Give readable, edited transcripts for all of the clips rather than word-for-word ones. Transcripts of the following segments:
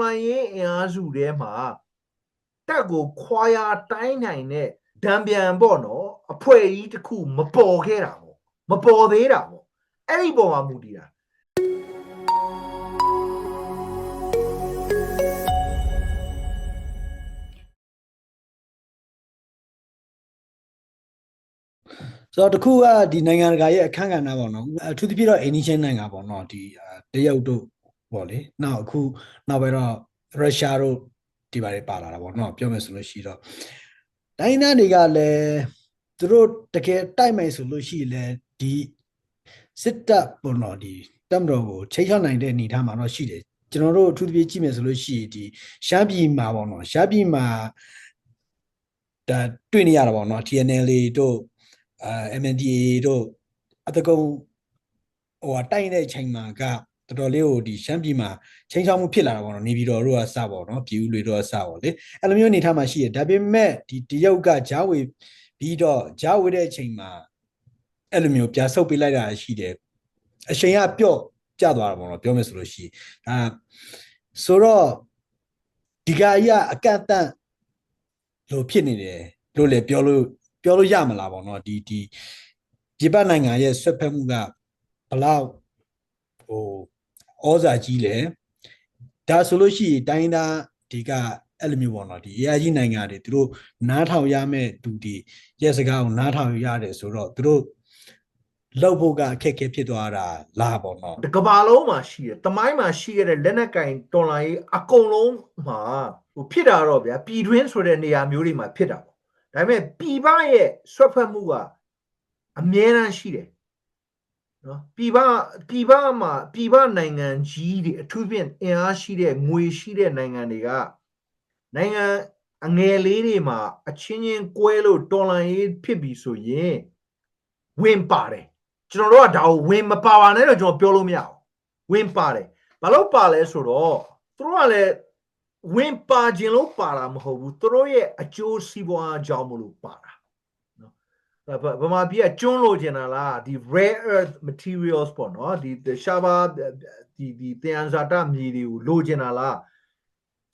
လာရေးအင်အားစုထဲမှာတက်ကိုခွာရတိုင်းနိုင်တဲ့ဒံပြန်ပေါ့နော်အဖွဲ့ကြီးတစ်ခုမပေါ်ခဲ့တာပေါ့မပေါ်သေးတာပေါ့အဲ့ဒီပုံမှာမူတည်တာဆိုတော့တခုကဒီနိုင်ငံတကာရဲ့အခမ်းကဏ္ဍပေါ့နော်အထူးသဖြင့်တော့အိန္ဒိယနိုင်ငံပေါ့နော်ဒီတရုတ်တို့ပေါ့လေနောက်အခုနောက်ပဲတော့ရုရှားတို့ဒီဘာတွေပါလာတာပေါ့နော်ပြောမယ်ဆိုလို့ရှိတော့တိုင်းသားတွေကလည်းသူတို့တကယ်တိုက်မယ်ဆိုလို့ရှိရင်ဒီစစ်တပ်ပေါ့နော်ဒီတပ်မတော်ကိုချိန်ချောက်နိုင်တဲ့အနေအထားမှာတော့ရှိတယ်ကျွန်တော်တို့အထူးသဖြင့်ကြည့်မယ်ဆိုလို့ရှိရင်ဒီရှမ်းပြည်မှာပေါ့နော်ရှမ်းပြည်မှာဒါတွေ့နေရတာပေါ့နော် TNL တို့MNDAA တို့အတကုံတိုက်တဲ့အချိန်မှာကတော်တော်လေးကိုဒီရှမ်းပြည်မှာချိန်ချောက်မှုဖြစ်လာတာပေါ့နော်နေပြည်တော်တို့ကစပေါ့နော်ပြည်ဦးလွေတို့ကစပေါ့လေအဲ့လိုမျိုးအနေထားမှာရှိရဒါပေမဲ့ဒီတရုတ်ကဂျားဝေပြီးတော့ဂျားဝေတဲ့အချိန်မှာအဲ့လိုမျိုးပြဆုပ်ပေးလိုက်တာရှိတယ်အချိန်ကပြော့ကျသွားတာပေါ့နော်ပြောမယ်ဆိုလို့ရှိရင်ဆိုတော့ဒီကကြီးကအကန့်အသတ်လို့ဖြစ်နေတယ်လို့လည်းပြောလို့ရမလားပေါ့နော်ဒီပြည်ပနိုင်ငံရဲ့ဆွတ်ဖက်မှုကဘလောက်ဩဇာကြီးလဲဒါဆိုလို့ရှိရင်တိုင်းသားဒီကအဲ့လိုမျိုးပေါ့နော်ဒီ AI ကြီးနိုင်ငံတွေသူတို့နားထောင်ရမဲ့သူဒီရဲ့စကားကိုနားထောင်ရတယ်ဆိုတော့သူတို့လောက်ဖို့ကအခက်အခဲဖြစ်သွားတာလားပေါ့နော်ကဘာလုံးမှာရှိတယ်တမိုင်းမှာရှိခဲ့တဲ့လက်နက်ကင်တော်လိုင်းအကုန်လုံးမှာဖြစ်တာတော့ဗျာပြည်တွင်းဆိုတဲ့နေရာမျိုးတွေမှာဖြစ်တာပေါ့ဒါပေမဲ့ပြည်ပရဲ့ဆွတ်ဖက်မှုကအမြဲတမ်းရှိတယ်နော်ပြည်ပမှာပြည်ပနိုင်ငံကြီးတွေအထူးဖြင့်အင်အားရှိတဲ့ငွေရှိတဲ့နိုင်ငံတွေကနိုင်ငံအငယ်လေးတွေမှာအချင်းချင်းကွဲလို့တော်လှန်ရေးဖြစ်ပြီဆိုရင်ဝင်ပါတယ်ကျွန်တော်တို့ကဒါကိုဝင်မပါပါနဲ့တော့ကျွန်တော်ပြောလို့မရဘူးဝင်ပါတယ်ဘာလို့ပါလဲဆိုတော့သူတို့ကလည်းဝင်ပါခြင်းလို့ပါတာမဟုတ်ဘူးသူတို့ရဲ့အကျိုးစီးပွားကြောင့်မလို့ပါတာနော်ဗမာပြည်ကကျွန်းလို့ကျင်တာလားဒီ rare earth materials ပေါ့နော်ဒီရှားပါဒီသယံဇာတမြေတွေကိုလိုချင်တာလား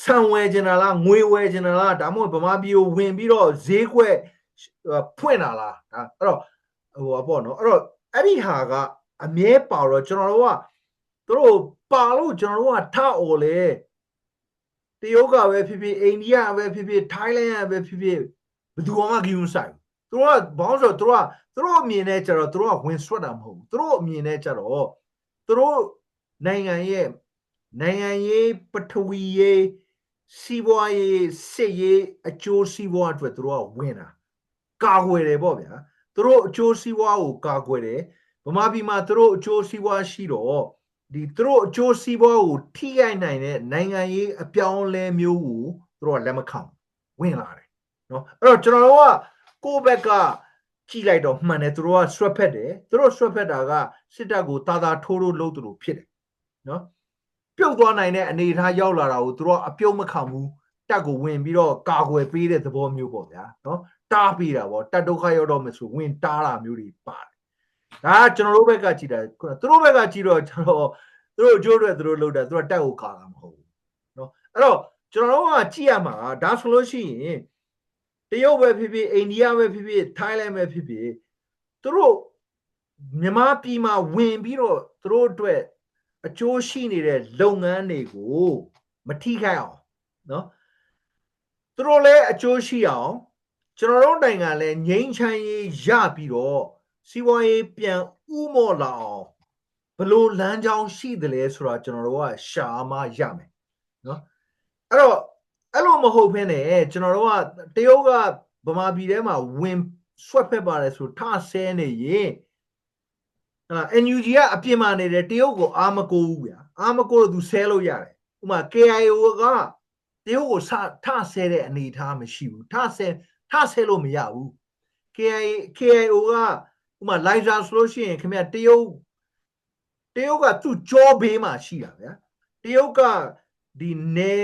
ဆံဝယ်ချင်တာလားငွေဝယ်ချင်တာလားဒါမှမဟုတ်ဗမာပြည်ကိုဝင်ပြီးတော့ဈေးကွက်ဖွင့်တာလားအဲ့တော့ပေါ့နော်အဲ့တော့အဲ့ဒီဟာကအမြဲပါတော့ကျွန်တော်တို့ကသူတို့ပါလို့ကျွန်တော်တို့ကထအော်လေတရုတ်ကပဲဖြစ်ဖြစ်အိန္ဒိယပဲဖြစ်ဖြစ်ထိုင်းလန်ကပဲဖြစ်ဖြစ်ဘယ်သူမှဂရုမစိုက်ဘူးသူတို့ကဘောင်းဆိုသူတို့အမြင်နဲ့ကြတော့သူတို့ကဝင်ဆွတ်တာမဟုတ်ဘူးသူတို့အမြင်နဲ့ကြတော့သူတို့နိုင်ငံရေးပထဝီရေးစီးပွားရေးစစ်ရေးအကျိုးစီးပွားအတွက်သူတို့ကဝင်တာကာကွယ်တယ်ပေါ့ဗျာသူတို့အကျိုးစီးပွားကိုကာကွယ်တယ်ဗမာပြည်မှာသူတို့အကျိုးစီးပွားရှိတော့ဒီသူတို့အကျိုးစီးပွားကိုထိခိုက်နိုင်တဲ့နိုင်ငံရေးအပြောင်းလဲမျိုးကိုသူတို့ကလက်မခံဝင်လာတယ်နော်အဲ့တော့ကျွန်တော်တို့ကကိုယ့်ဘက်ကကြည့်လိုက်တော့မှန်တယ်သူတို့ကဆွတ်ဖက်တယ်သူတို့ဆွတ်ဖက်တာကစစ်တပ်ကိုတာထိုးလို့လုပ်သူတို့ဖြစ်တယ်နော်ပြုတ်သွားနိုင်တဲ့အနေအထားရောက်လာတာကိုသူတို့အပြုတ်မခံဘူးတက်ကိုဝင်ပြီးတော့ကာကွယ်ပေးတဲ့သဘောမျိုးပေါ့ဗျာနော်တားပေးတာပေါ့တက်ဒုက္ခရောက်တော့မယ်ဆိုဝင်တားတာမျိုးတွေပါတယ်ဒါကကျွန်တော်တို့ဘက်ကကြည့်တာသူတို့ဘက်ကကြည့်တော့ကျွန်တော်သူတို့အကျိုးတွေသူတို့လုပ်တာသူတို့တက်ကိုကာတာမဟုတ်ဘူးနော်အဲ့တော့ကျွန်တော်တို့ကကြည့်ရမှာဒါဆိုလို့ရှိရင်တရုတ်ပဲဖြစ်ဖြစ်အိန္ဒိယပဲဖြစ်ဖြစ်ထိုင်းလန်ပဲဖြစ်ဖြစ်သူတို့မြန်မာပြည်မှာဝင်ပြီးတော့သူတို့အတွက်အကျိုးရှိနေတဲ့လုပ်ငန်းတွေကိုမထိခိုက်အောင်နော်သူတို့လည်းအကျိုးရှိအောင်ကျွန်တော်တို့နိုင်ငံလည်းငြိမ်းချမ်းရေးရပြီးတော့စီးပွားရေးပြန်ဥမော့လာအောင်ဘလို့လမ်းကြောင်းရှိတယ်လဲဆိုတာကျွန်တော်တို့ကရှာမှရမယ်နော်အဲ့တော့အဲ့လိုမဟုတ်ဘဲနဲ့ကျွန်တော်တို့ကတရုတ်ကဗမာပြည်ထဲမှာဝင်ဆွတ်ဖက်ပါတယ်ဆိုထဆဲနေရင်NUG ကအပြင်မှာနေတယ်တရုတ်ကိုအာမကိုဘူးဗျာအာမကိုလို့သူဆဲလို့ရတယ်ဥပမာ KIO ကတရုတ်ကိုထဆဲတဲ့အနေအထားမရှိဘူးထဆဲလို့မရဘူး KIO ကဥပမာလိုင်ဇာဆိုလို့ရှိရင်ခင်ဗျတရုတ်ကသူ့ကြောဘေးမှာရှိတာဗျာတရုတ်ကဒီနေ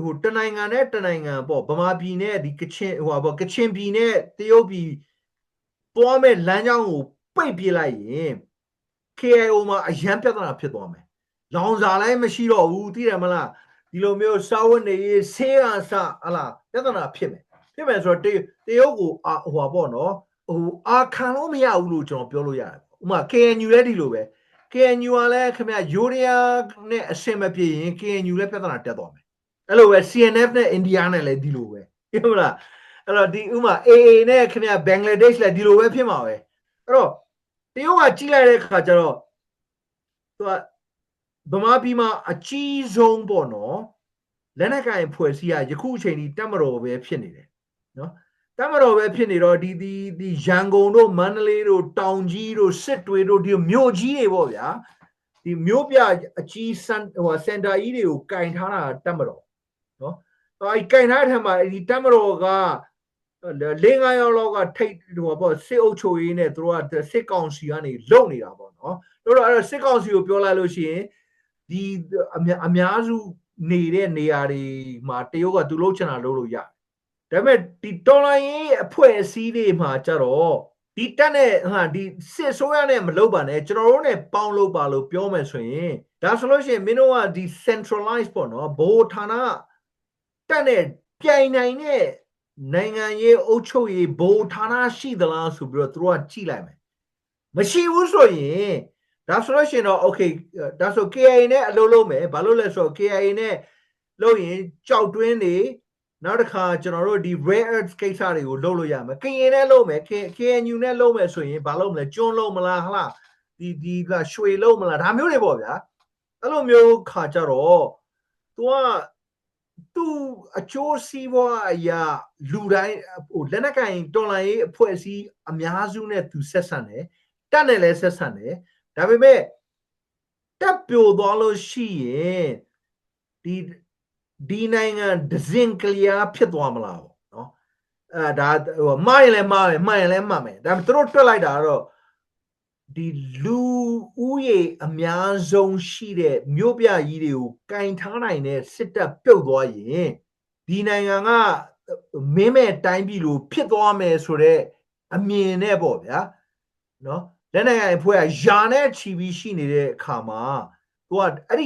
ဟိုတနိုင်ငံနဲ့တနိုင်ငံပေါ့ဗမာပြည်နဲ့ဒီကချင်ကချင်ပြည်နဲ့တရုတ်ပြည်သွားမဲ့လမ်းကြောင်းကိုပိတ်ပြလိုက်ရင် KIO မှာအရန်ပြဿနာဖြစ်သွားမယ်လောင်စာလည်းမရှိတော့ဘူးသိတယ်မလား ဒီလိုမျိုးစာဝတ်နေရေးဆေးကစဟလာပြဿနာဖြစ်မယ်ဆိုတော့တရုတ်ကိုဟိုပါပေါ့နော်ဟိုအာခံလို့မရဘူးလို့ကျွန်တော်ပြောလို့ရတယ်ဥပမာ KNU လည်းဒီလိုပဲ KNU ကလည်းခင်ဗျယူရီးယားနဲ့အဆင်မပြေရင် KNU လည်းပြဿနာတက်သွားမယ်အဲ့လိုပဲ CNF နဲ့အိန္ဒိယနဲ့လည်းဒီလိုပဲဟုတ်လားအဲ့တော့ဒီဥမာ AA နဲ့ခင်ဗျဘင်္ဂလားဒေ့ရှ်လည်းဒီလိုပဲဖြစ်မှာပဲအဲ့တော့တရုတ်ကကြီးလိုက်တဲ့ခါကျတော့သူကဗမာပြည်မှာအကြီးဆုံးပေါ့နော်လက်နက်ကိုင်ဖွဲ့စည်းရယခုအချိန်ထိတပ်မတော်ပဲဖြစ်နေတယ်နော်တပ်မတော်ပဲဖြစ်နေတော့ဒီရန်ကုန်တို့မန္တလေးတို့တောင်ကြီးတို့စစ်တွေတို့ဒီမြို့ကြီးတွေပေါ့ဗျာဒီမြို့ပြအကြီးစင်တာကြီးတွေကိုကင်ထားတာတပ်မတော်နော်အဲဒီကင်ထားတဲ့ထက်မှာဒီတပ်မတော်က4-5ယောက်လောက်ကထိတ်ဟိုပေါ့စစ်အုပ်ချုပ်ရေးနဲ့သူတို့ကစစ်ကောင်စီကနေလုံနေတာပေါ့နော်တို့တော့အဲ့စစ်ကောင်စီကိုပြောလိုက်လို့ရှိရင်ဒီအများစုနေတဲ့နေရာတွေမှာတရုတ်ကသူလှုပ်ချင်တာလုပ်လို့ရတယ်ဒါပေမဲ့ဒီတော်လိုင်းရေးအဖွဲ့အစည်းတွေမှာကြတော့ဒီတက်နဲ့ဟာဒီစစ်ဆိုးရနဲ့မလုပ်ပါနဲ့ကျွန်တော်တို့ ਨੇ ပေါင်းလုပ်ပါလို့ပြောမယ်ဆိုရင်ဒါဆိုလို့ရှိရင်မင်းတို့ကဒီ centralize ပေါ့နော်ဘိုးဌာနတက်နဲ့ပြိုင်နိုင်တဲ့နိုင်ငံရေးအုပ်ချုပ်ရေးဘိုးဌာနရှိသလားဆိုပြီးတော့သူတို့ကကြည့်လိုက်မယ်မရှိဘူးဆိုရင်ဒါဆိုလို့ရှိရင်တော့ okay ဒါဆို KIA နဲ့အလုပ်လုပ်မယ်ဘာလို့လဲဆိုတော့ KIA နဲ့လုပ်ရင်ကြောက်တွင်းတွေနောက်တစ်ခါကျွန်တော်တို့ဒီ rare earth ကိစ္စတွေကိုလုပ်လို့ရမယ်ကရင်နဲ့လုပ်မယ် KNU နဲ့လုပ်မယ်ဆိုရင်ဘာလုပ်မလဲကျွန်းလုပ်မလားဟလားဒီကရွှေလုပ်မလားဒါမျိုးတွေပေါ့ဗျာအဲ့လိုမျိုးခါကြတော့ तू ကသူ့အကျိုးစီးပွားအရာလူတိုင်းဟိုလက်နက်ကင်တော်လိုင်းရေးအဖွဲ့အစည်းအများစုနဲ့သူဆက်ဆံတယ်တက်နဲ့လည်းဆက်ဆံတယ်ဒါပေမဲ့တက်ပြိုသွားလို့ရှိရင်ဒီနိုင်ငံဒဇင်ကလျာဖြစ်သွားမလားပေါ့နော်ဒါဟိုမှားရင်လည်းမှားမယ်မှန်ရင်လည်းမှန်မယ်ဒါပေမဲ့သူတို့တွက်လိုက်တာကတော့ဒီလူဦးရေအများဆုံးရှိတဲ့မြို့ပြကြီးတွေကိုကင်ထားနိုင်တဲ့စစ်တပ်ပြုတ်သွားရင်ဒီနိုင်ငံကမင်းမဲ့တိုင်းပြည်လိုဖြစ်သွားမယ်ဆိုတော့အမြင်နဲ့ပေါ့ဗျာနော်လက်နက်ကိုင်အဖွဲ့ကယာနဲ့ချီပြီးရှိနေတဲ့အခါမှာသူကအဲ့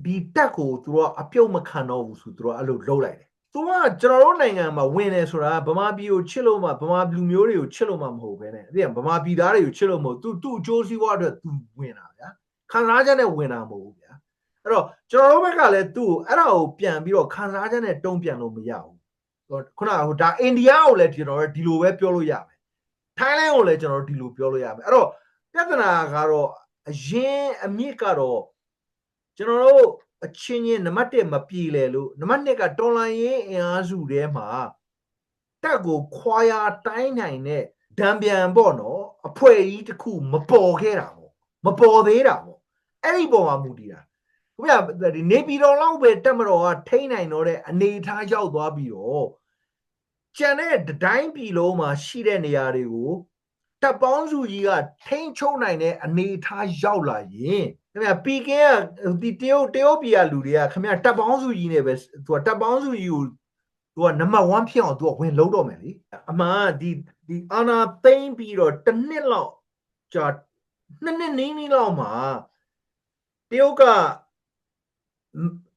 ဒီတက်ကိုသူကအပြုတ်မခံတော့ဘူးဆိုသူကအဲ့လိုလှုပ်လိုက်တယ်သူကကျွန်တော်တို့နိုင်ငံမှာဝင်တယ်ဆိုတာဗမာပြည်ကိုချစ်လို့မှဗမာလူမျိုးတွေကိုချစ်လို့မှမဟုတ်ဘဲနဲ့အဲ့ဒီဗမာပြည်သားတွေကိုချစ်လို့မဟုတ်သူ့အကျိုးစီးပွားအတွက်သူဝင်တာဗျာခံစားချက်နဲ့ဝင်တာမဟုတ်ဘူးဗျာအဲ့တော့ကျွန်တော်တို့ဘက်ကလည်းသူ့ကိုအဲ့ဒါကိုပြန်ပြီးတော့ခံစားချက်နဲ့တုံ့ပြန်လို့မရဘူးခုနကဟိုဒါအိန္ဒိယကိုလည်းကျွန်တော်တို့ဒီလိုပဲပြောလို့ရမယ်ထိုင်းလန်ကိုလည်းကျွန်တော်တို့ဒီလိုပြောလို့ရမယ်အဲ့တော့ပြဿနာကတော့အရင်အမြင့်ကတော့ကျွန်တော်တို့အချင်းချင်းနံပါတ်1မပြေလေလို့နံပါတ်2ကတော်လိုင်းရေးအင်အားစုထဲမှာတက်ကိုခွာရတိုင်းနိုင်တဲ့ဒံပြန်ပေါ့နော်အဖွဲ့ကြီးတစ်ခုမပေါ်ခဲ့တာပေါ့မပေါ်သေးတာပေါ့အဲ့ဒီပုံမှာမူတည်တာခင်ဗျဒီနေပြည်တော်လောက်ပဲတက်မတော်ကထိန်းနိုင်တော့တဲ့အနေထားရောက်သွားပြီးတော့ကျန်တဲ့တိုင်းပြည်လုံးမှာရှိတဲ့နေရာတွေကိုတပ်ပေါင်းစုကြီးကထိန်းချုပ်နိုင်တဲ့အနေထားရောက်လာရင်ခင်ဗျပီကင်းကဒီတရုတ်ပြည်ကလူတွေကခင်ဗျတပ်ပေါင်းစုကြီးနဲ့ပဲသူကတပ်ပေါင်းစုကြီးကိုသူကနံပါတ်1ဖြစ်အောင်သူကဝင်လုံးတော့မယ်လေအမှန်ဒီအာနာသိမ့်ပြီးတော့တစ်နှစ်လောက်ကြာနှစ်နီးလောက်မှာတရုတ်က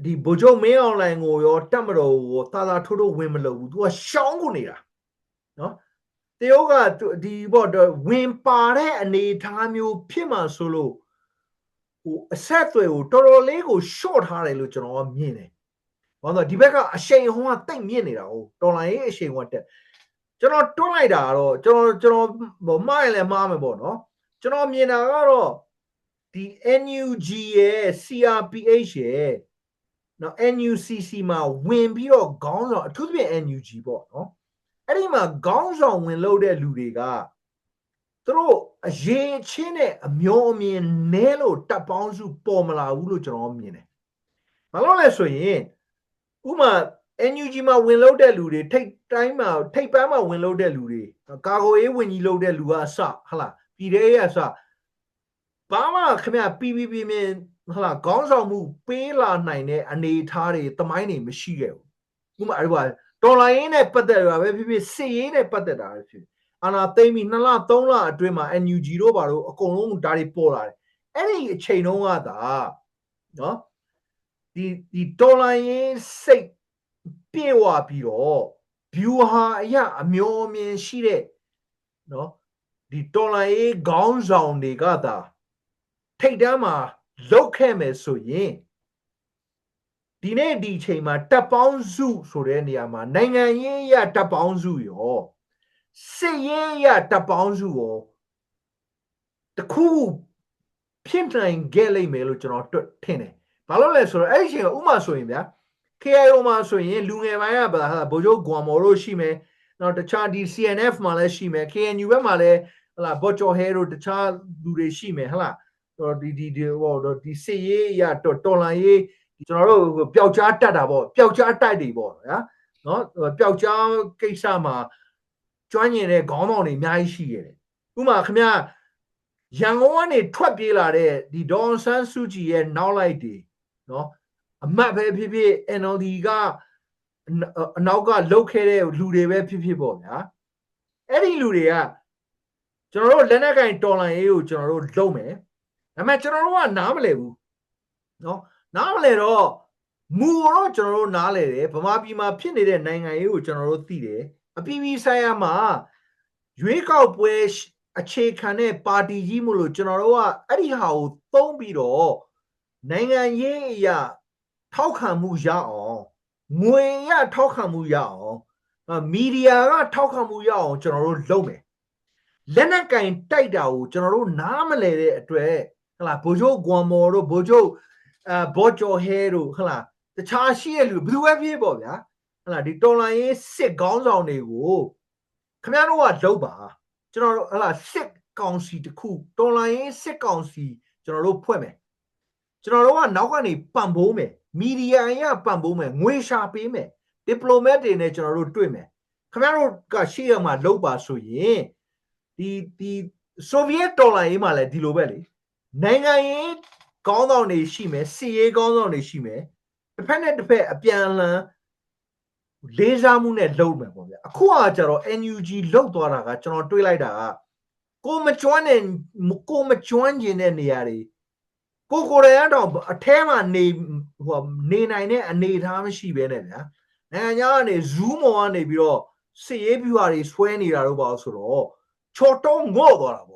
ဒီဗိုလ်ချုပ်မင်းအောင်လှိုင်ကိုရောတပ်မတော်ကိုသာထိုးဝင်မလို့ဘူးသူကရှောင်းကိုနေတာနော်တရုတ်ကဒီပေါ့ဝင်ပါတဲ့အနေထားမျိုးဖြစ်မှာဆိုလို့ဟိုအဆက်အသွယ်ကိုတော်တော်လေးကို short ထားတယ်လို့ကျွန်တော်ကမြင်တယ်။ဘာလို့ဒီဘက်ကအရှိန်ဟောင်းကတိတ်မြင့်နေတာ哦တော်လိုင်းရေးအရှိန်ဟောတက်ကျွန်တော်တွန်းလိုက်တာကတော့ကျွန်တော်မှားရင်လည်းမှားမယ်ပေါ့နော်ကျွန်တော်မြင်တာကတော့ဒီ NUG ရဲ့ CRPH ရဲ့နော် NUCC မှာဝင်ပြီးတော့ခေါင်းဆောင်အထူးသဖြင့် NUG ပေါ့နော်အဲ့ဒီမှာခေါင်းဆောင်ဝင်လို့တဲ့လူတွေကသူတို့အရေးချင်းနဲ့အမျိုးအမြင်နဲလို့တပ်ပေါင်းစုပေါ်မလာဘူးလို့ကျွန်တော်မြင်တယ်။ဘာလို့လဲဆိုရင်ဥမာ NUG မှာဝင်လို့တဲ့လူတွေထိပ်ပန်းမှာဝင်လို့တဲ့လူတွေကာကိုရေးဝင်ကြီးလို့တဲ့လူကအစဟလာပြည်တဲ့ရဲ့အစဘာမှခင်ဗျ PPP မြင်ဟလာခေါင်းဆောင်မှုပေးလာနိုင်တဲ့အနေအထားတွေတမိုင်းတွေမရှိခဲ့ဘူး။ဥမာအဲ့ဒီတော်လိုင်းရင်းနဲ့ပတ်သက်ရပဲဖြစ်ဖြစ်စစ်ရေးနဲ့ပတ်သက်တာပဲဖြစ်အာနာသိမ့်ပြီး2လ3လအတွင်းမှာ NUG တို့ဘာလို့အကုန်လုံးဒါတွေပေါ်လာတယ်အဲ့ဒီအချိန်တုန်းကသာနော် ဒီဒေါ်လာရင်းစိတ်ပြေဝပြီးတော့ view ဟာအရာအမျိုးအမြင်ရှိတဲ့နော်ဒီဒေါ်လာရင်းခေါင်းဆောင်တွေကသာထိတ်တန်းမှာလောက်ခဲ့မယ်ဆိုရင်ဒီနေ့ဒီအချိန်မှာတပ်ပေါင်းစုဆိုတဲ့နေရာမှာနိုင်ငံရေးရတပ်ပေါင်းစုရောစစ်ရေးရတပ်ပေါင်းစုရောတခုဖြစ်နိုင်ခဲ့လိမ့်မယ်လို့ကျွန်တော်ထင်တယ်ဘာလို့လဲဆိုတော့အဲ့ဒီအချိန်ကဥမာဆိုရင်ဗျာ KIO မှာဆိုရင်လူငယ်ပိုင်းကဗိုလ်ချုပ်ဂွမ်မော်တို့ရှိမယ်နောက်တခြားဒီ CNF မှာလည်းရှိမယ် KNU ဘက်မှာလည်းဟလာဘော့ချော်ဟဲတို့တခြားလူတွေရှိမယ်ဟလာဒီစစ်ရေးရတော်လန်ရေးကျွန်တော်တို့ပျောက်ကြားတတ်တာပေါ့ပျောက်ကြားတိုက်တွေပေါ့ဗျာနော်ပျောက်ကြားကိစ္စမှာကျွမ်းကျင်တဲ့ခေါင်းဆောင်တွေအများကြီးရှိခဲ့တယ်ဥပမာခင်ဗျာရန်ကုန်ကနေထွက်ပြေးလာတဲ့ဒီဒေါ်ဆန်းစုကြည်ရဲ့နောက်လိုက်တွေနော်အမတ်ပဲဖြစ်ဖြစ် NLD ကအနောက်ကလှုပ်ခဲ့တဲ့လူတွေပဲဖြစ်ဖြစ်ပေါ့ဗျာအဲ့ဒီလူတွေကကျွန်တော်တို့လက်နက်ကင်တော်လန်ရေးကိုကျွန်တော်တို့လုပ်မယ်ဒါပေမဲ့ကျွန်တော်တို့ကနားမလည်ဘူးနော်နားမလဲတော့မူတော့ကျွန်တော်တို့နားလဲတယ်ဗမာပြည်မှာဖြစ်နေတဲ့နိုင်ငံရေးကိုကျွန်တော်တို့သိတယ်အပြည်ပြည်ဆိုင်ရာမှာရွေးကောက်ပွဲအခြေခံတဲ့ပါတီကြီးမို့လို့ကျွန်တော်တို့ကအဲ့ဒီဟာကိုသုံးပြီးတော့နိုင်ငံရေးအရာထောက်ခံမှုရအောင်ငွေရထောက်ခံမှုရအောင်မီဒီယာကထောက်ခံမှုရအောင်ကျွန်တော်တို့လုပ်မယ်လက်နက်ကင်တိုက်တာကိုကျွန်တော်တို့နားမလဲတဲ့အတွက်ဟလာဗိုလ်ချုပ်ဂွမ်မော်တို့ဗိုလ်ချုပ်ဘော့ကျော်ဟဲတို့ဟလာတခြားရှိတဲ့လူဘယ်သူပဲဖြစ်ပေါ့ဗျာဟလာဒီတော်လိုင်းရေးစစ်ကောင်းဆောင်တွေကိုခင်ဗျားတို့ကလုပ်ပါကျွန်တော်တို့ဟလာစစ်ကောင်စီတခုတော်လိုင်းရေးစစ်ကောင်စီကျွန်တော်တို့ဖွဲ့မယ်ကျွန်တော်တို့ကနောက်ကနေပံ့ပိုးမယ်မီဒီယာအရပံ့ပိုးမယ်ငွေရှာပေးမယ်ဒီပလိုမတ်တွေနဲ့ကျွန်တော်တို့တွေ့မယ်ခင်ဗျားတို့ကရှေ့ရမှာလုပ်ပါဆိုရင်ဒီဆိုဗီယက်တော်လိုင်းရေးမှာလည်းဒီလိုပဲလေနိုင်ငံရေးကောင်းဆောင်တွေရှိမယ်စီရေးကောင်းဆောင်တွေရှိမယ်တစ်ဖက်နဲ့တစ်ဖက်အပြန်အလှန်လေးစားမှုနဲ့လုပ်မယ်ပေါ့ဗျာအခုကကျတော့ NUG လောက်သွားတာကကျွန်တော်တွေးလိုက်တာကကိုမကျွမ်းကျင်တဲ့နေရာတွေကိုယ်တိုင်ကတော့အထဲမှာနေနိုင်တဲ့အနေအထားမရှိဘဲနဲ့ဗျာနိုင်ငံခြားကနေ Zoom ပေါ်ကနေပြီးတော့စစ်ရေးပြူဟာတွေဆွဲနေတာတော့ပါဆိုတော့ချော်တုံးငေါ့သွားတာပေါ့